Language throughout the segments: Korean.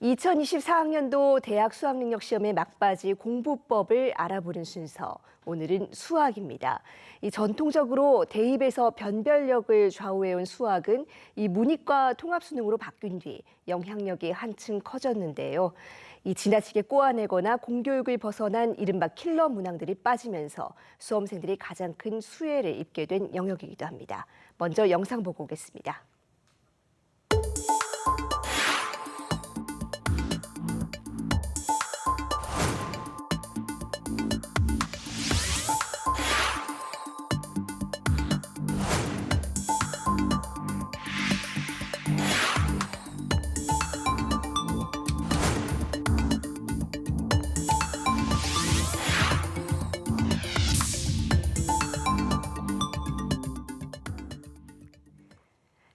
2024학년도 대학 수학능력시험의 막바지 공부법을 알아보는 순서. 오늘은 수학입니다. 이 전통적으로 대입에서 변별력을 좌우해온 수학은 이 문이과 통합수능으로 바뀐 뒤 영향력이 한층 커졌는데요. 이 지나치게 꼬아내거나 공교육을 벗어난 이른바 킬러 문항들이 빠지면서 수험생들이 가장 큰 수혜를 입게 된 영역이기도 합니다. 먼저 영상 보고 오겠습니다.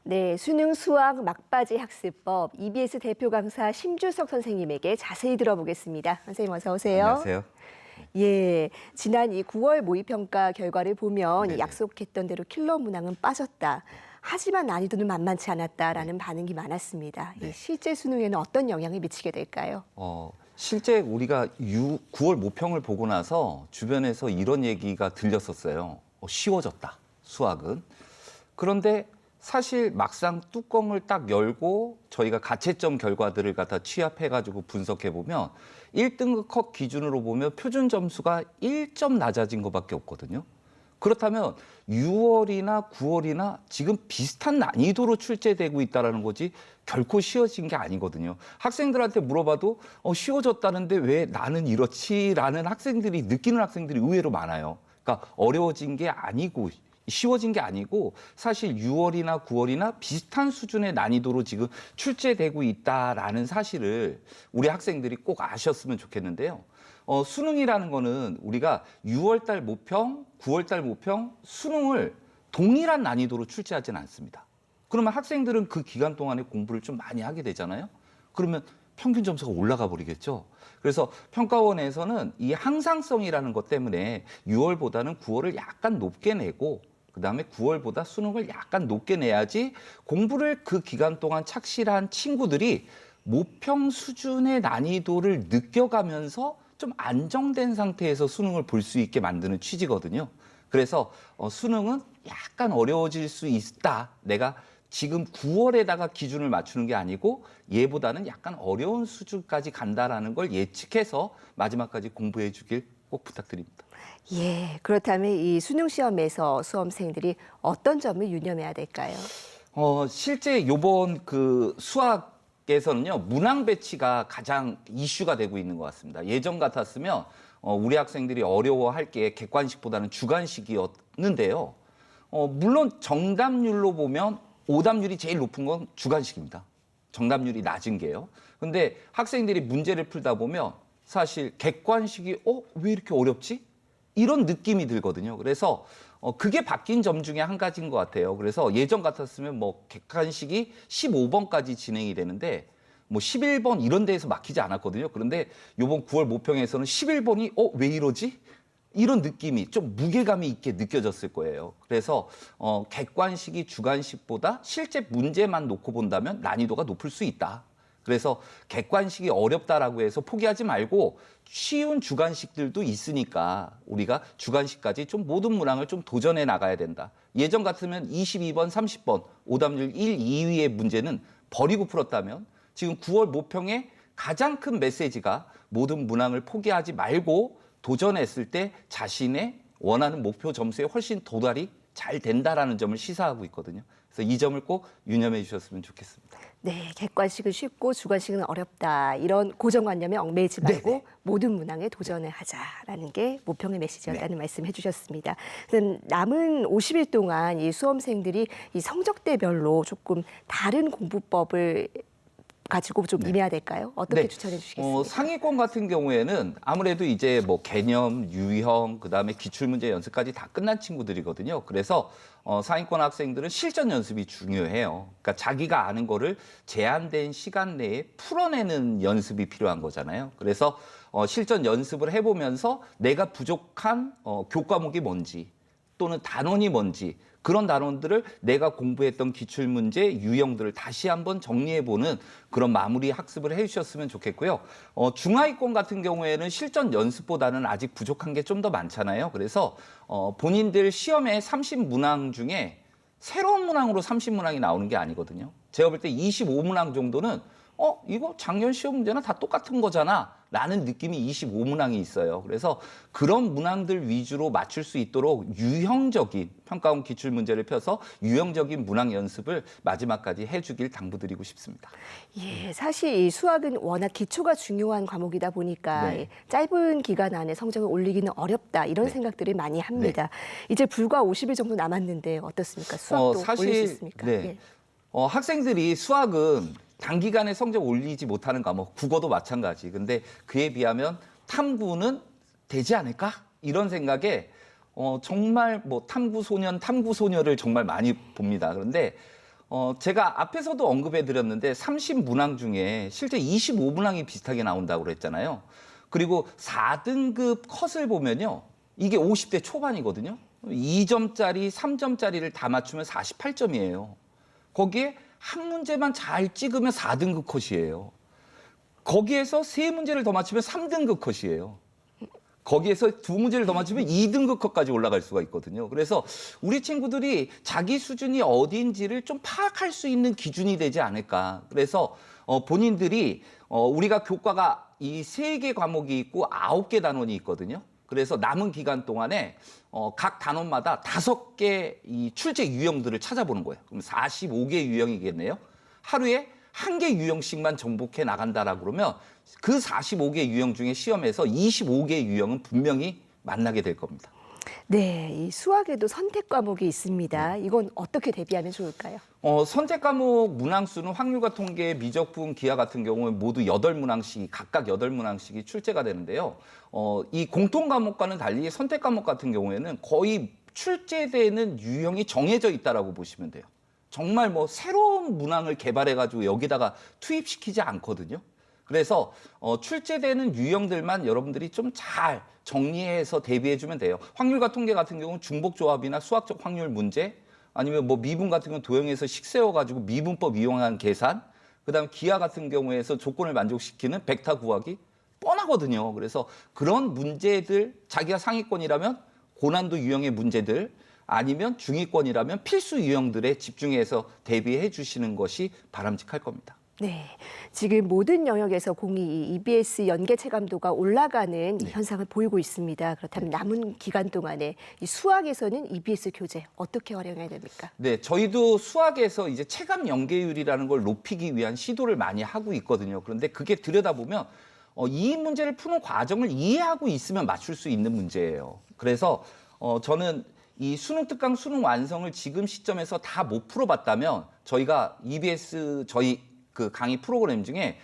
네, 수능 수학 막바지 학습법 EBS 대표 강사 심주석 선생님에게 자세히 들어보겠습니다. 선생님 어서 오세요. 안녕하세요. 예, 지난 이 9월 모의평가 결과를 보면 네네. 약속했던 대로 킬러 문항은 빠졌다. 하지만 난이도는 만만치 않았다라는 반응이 많았습니다. 네. 이 실제 수능에는 어떤 영향을 미치게 될까요? 실제 우리가 9월 모평을 보고 나서 주변에서 이런 얘기가 들렸었어요. 쉬워졌다, 수학은. 그런데 사실 막상 뚜껑을 딱 열고 저희가 가채점 결과들을 갖다 취합해가지고 분석해보면 1등급 컷 기준으로 보면 표준 점수가 1점 낮아진 것밖에 없거든요. 그렇다면 6월이나 9월이나 지금 비슷한 난이도로 출제되고 있다는 거지 결코 쉬워진 게 아니거든요. 학생들한테 물어봐도 쉬워졌다는데 왜 나는 이렇지라는 학생들이 느끼는 학생들이 의외로 많아요. 그러니까 어려워진 게 아니고 쉬워진 게 아니고 사실 6월이나 9월이나 비슷한 수준의 난이도로 지금 출제되고 있다라는 사실을 우리 학생들이 꼭 아셨으면 좋겠는데요. 수능이라는 거는 우리가 6월달 모평, 9월달 모평, 수능을 동일한 난이도로 출제하지는 않습니다. 그러면 학생들은 그 기간 동안에 공부를 좀 많이 하게 되잖아요. 그러면 평균 점수가 올라가 버리겠죠. 그래서 평가원에서는 이 항상성이라는 것 때문에 6월보다는 9월을 약간 높게 내고 그다음에 9월보다 수능을 약간 높게 내야지 공부를 그 기간 동안 착실한 친구들이 모평 수준의 난이도를 느껴가면서 좀 안정된 상태에서 수능을 볼 수 있게 만드는 취지거든요. 그래서 수능은 약간 어려워질 수 있다. 내가 지금 9월에다가 기준을 맞추는 게 아니고 얘보다는 약간 어려운 수준까지 간다라는 걸 예측해서 마지막까지 공부해 주길 꼭 부탁드립니다. 예, 그렇다면 이 수능 시험에서 수험생들이 어떤 점을 유념해야 될까요? 실제 요번 그 수학에서는요, 문항 배치가 가장 이슈가 되고 있는 것 같습니다. 예전 같았으면 우리 학생들이 어려워할 게 객관식보다는 주관식이었는데요. 물론 정답률로 보면 오답률이 제일 높은 건 주관식입니다. 정답률이 낮은 게요. 근데 학생들이 문제를 풀다 보면 사실 객관식이 왜 이렇게 어렵지? 이런 느낌이 들거든요. 그래서 그게 바뀐 점 중에 한 가지인 것 같아요. 그래서 예전 같았으면 뭐 객관식이 15번까지 진행이 되는데 뭐 11번 이런 데에서 막히지 않았거든요. 그런데 이번 9월 모평에서는 11번이 왜 이러지? 이런 느낌이 좀 무게감이 있게 느껴졌을 거예요. 그래서 객관식이 주관식보다 실제 문제만 놓고 본다면 난이도가 높을 수 있다. 그래서 객관식이 어렵다라고 해서 포기하지 말고 쉬운 주관식들도 있으니까 우리가 주관식까지 좀 모든 문항을 좀 도전해 나가야 된다. 예전 같으면 22번, 30번 오답률 1, 2위의 문제는 버리고 풀었다면 지금 9월 모평의 가장 큰 메시지가 모든 문항을 포기하지 말고 도전했을 때 자신의 원하는 목표 점수에 훨씬 도달이 잘 된다라는 점을 시사하고 있거든요. 그래서 이 점을 꼭 유념해 주셨으면 좋겠습니다. 네, 객관식은 쉽고 주관식은 어렵다. 이런 고정관념에 얽매이지 말고 네네. 모든 문항에 도전을 하자라는 게 모평의 메시지였다는 네. 말씀 해주셨습니다. 그럼 남은 50일 동안 이 수험생들이 이 성적대별로 조금 다른 공부법을 가지고 좀 임해야 될까요? 어떻게 추천해 주시겠습니까? 상위권 같은 경우에는 아무래도 이제 뭐 개념, 유형, 그다음에 기출문제 연습까지 다 끝난 친구들이거든요. 그래서 상위권 학생들은 실전 연습이 중요해요. 그러니까 자기가 아는 거를 제한된 시간 내에 풀어내는 연습이 필요한 거잖아요. 그래서 실전 연습을 해보면서 내가 부족한 교과목이 뭔지, 또는 단원이 뭔지 그런 단원들을 내가 공부했던 기출문제, 유형들을 다시 한번 정리해보는 그런 마무리 학습을 해주셨으면 좋겠고요. 중하위권 같은 경우에는 실전 연습보다는 아직 부족한 게 좀 더 많잖아요. 그래서 본인들 시험에 30문항 중에 새로운 문항으로 30문항이 나오는 게 아니거든요. 제가 볼 때 25문항 정도는 이거 작년 시험 문제나 다 똑같은 거잖아 라는 느낌이 25문항이 있어요. 그래서 그런 문항들 위주로 맞출 수 있도록 유형적인 평가원 기출 문제를 펴서 유형적인 문항 연습을 마지막까지 해주길 당부드리고 싶습니다. 예, 사실 이 수학은 워낙 기초가 중요한 과목이다 보니까 네. 짧은 기간 안에 성적을 올리기는 어렵다 이런 네. 생각들을 많이 합니다. 이제 불과 50일 정도 남았는데 어떻습니까? 수학도 올릴 수 있습니까? 네. 예. 학생들이 수학은 단기간에 성적 올리지 못하는 과목, 국어도 마찬가지. 근데 그에 비하면 탐구는 되지 않을까? 이런 생각에 정말 뭐 탐구 소년, 탐구 소녀를 정말 많이 봅니다. 그런데 제가 앞에서도 언급해 드렸는데 30문항 중에 실제 25문항이 비슷하게 나온다고 그랬잖아요. 그리고 4등급 컷을 보면요. 이게 50대 초반이거든요. 2점짜리, 3점짜리를 다 맞추면 48점이에요. 거기에 한 문제만 잘 찍으면 4등급 컷이에요. 거기에서 세 문제를 더 맞추면 3등급 컷이에요. 거기에서 두 문제를 더 맞추면 2등급 컷까지 올라갈 수가 있거든요. 그래서 우리 친구들이 자기 수준이 어디인지를 좀 파악할 수 있는 기준이 되지 않을까. 그래서 본인들이 우리가 교과가 이 3개 과목이 있고 9개 단원이 있거든요. 그래서 남은 기간 동안에 각 단원마다 5개 이 출제 유형들을 찾아보는 거예요. 그럼 45개 유형이겠네요. 하루에 1개 유형씩만 정복해 나간다라고 그러면 그 45개 유형 중에 시험에서 25개 유형은 분명히 만나게 될 겁니다. 네, 이 수학에도 선택 과목이 있습니다. 이건 어떻게 대비하면 좋을까요? 선택 과목 문항수는 확률과 통계, 미적분, 기하 같은 경우는 모두 8문항씩, 각각 8문항씩이 출제가 되는데요. 이 공통 과목과는 달리 선택 과목 같은 경우에는 거의 출제되는 유형이 정해져 있다라고 보시면 돼요. 정말 뭐 새로운 문항을 개발해가지고 여기다가 투입시키지 않거든요. 그래서 출제되는 유형들만 여러분들이 좀 잘 정리해서 대비해주면 돼요. 확률과 통계 같은 경우는 중복조합이나 수학적 확률 문제, 아니면 뭐 미분 같은 경우는 도형에서 식 세워가지고 미분법 이용한 계산, 그다음 기하 같은 경우에서 조건을 만족시키는 벡터 구하기 뻔하거든요. 그래서 그런 문제들, 자기가 상위권이라면 고난도 유형의 문제들, 아니면 중위권이라면 필수 유형들에 집중해서 대비해 주시는 것이 바람직할 겁니다. 네, 지금 모든 영역에서 공이 EBS 연계 체감도가 올라가는 이 현상을 보이고 있습니다. 그렇다면 남은 기간 동안에 이 수학에서는 EBS 교재 어떻게 활용해야 됩니까? 네, 저희도 수학에서 이제 체감 연계율이라는 걸 높이기 위한 시도를 많이 하고 있거든요. 그런데 그게 들여다보면 이 문제를 푸는 과정을 이해하고 있으면 맞출 수 있는 문제예요. 그래서 저는 이 수능 특강 수능 완성을 지금 시점에서 다 못 풀어봤다면 저희가 EBS 저희 그 강의 프로그램 중에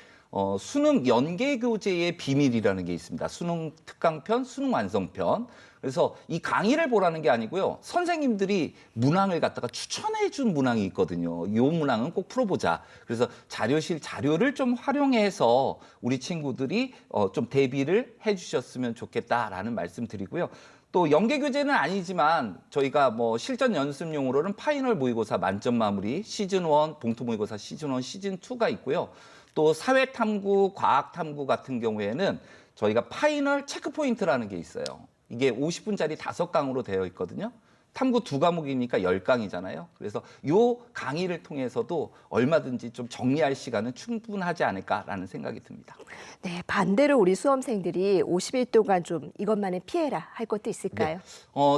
수능 연계 교재의 비밀이라는 게 있습니다. 수능 특강편, 수능 완성편. 그래서 이 강의를 보라는 게 아니고요. 선생님들이 문항을 갖다가 추천해 준 문항이 있거든요. 이 문항은 꼭 풀어보자. 그래서 자료실 자료를 좀 활용해서 우리 친구들이 좀 대비를 해 주셨으면 좋겠다라는 말씀 드리고요. 또 연계 교재는 아니지만 저희가 뭐 실전 연습용으로는 파이널 모의고사 만점 마무리 시즌 1, 봉투 모의고사 시즌 1, 시즌 2가 있고요. 또 사회 탐구, 과학 탐구 같은 경우에는 저희가 파이널 체크 포인트라는 게 있어요. 이게 50분짜리 5강으로 되어 있거든요. 탐구 2과목이니까 10강이잖아요. 그래서 요 강의를 통해서도 얼마든지 좀 정리할 시간은 충분하지 않을까라는 생각이 듭니다. 네, 반대로 우리 수험생들이 50일 동안 좀 이것만은 피해라 할 것도 있을까요?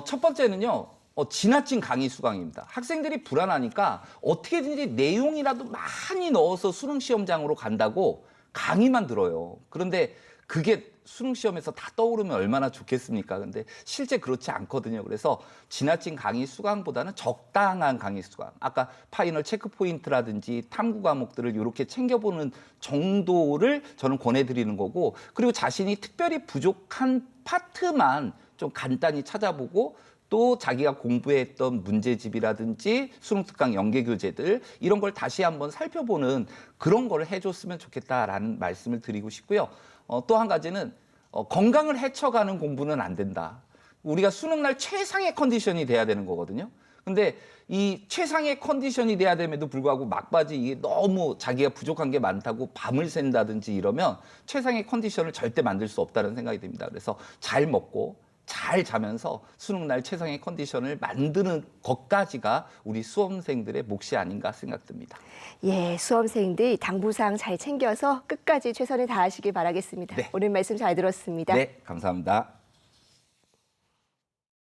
첫 번째는요. 지나친 강의 수강입니다. 학생들이 불안하니까 어떻게든지 내용이라도 많이 넣어서 수능 시험장으로 간다고 강의만 들어요. 그런데 그게 수능 시험에서 다 떠오르면 얼마나 좋겠습니까? 근데 실제 그렇지 않거든요. 그래서 지나친 강의 수강보다는 적당한 강의 수강. 아까 파이널 체크 포인트라든지 탐구 과목들을 이렇게 챙겨보는 정도를 저는 권해드리는 거고, 그리고 자신이 특별히 부족한 파트만 좀 간단히 찾아보고 또 자기가 공부했던 문제집이라든지 수능 특강 연계 교재들 이런 걸 다시 한번 살펴보는 그런 걸 해줬으면 좋겠다라는 말씀을 드리고 싶고요. 또 한 가지는 건강을 해쳐가는 공부는 안 된다. 우리가 수능 날 최상의 컨디션이 돼야 되는 거거든요. 근데 이 최상의 컨디션이 돼야 됨에도 불구하고 막바지 이게 너무 자기가 부족한 게 많다고 밤을 샌다든지 이러면 최상의 컨디션을 절대 만들 수 없다는 생각이 듭니다. 그래서 잘 먹고 잘 자면서 수능 날 최상의 컨디션을 만드는 것까지가 우리 수험생들의 몫이 아닌가 생각됩니다. 예, 수험생들 당부사항 잘 챙겨서 끝까지 최선을 다하시길 바라겠습니다. 네. 오늘 말씀 잘 들었습니다. 네, 감사합니다.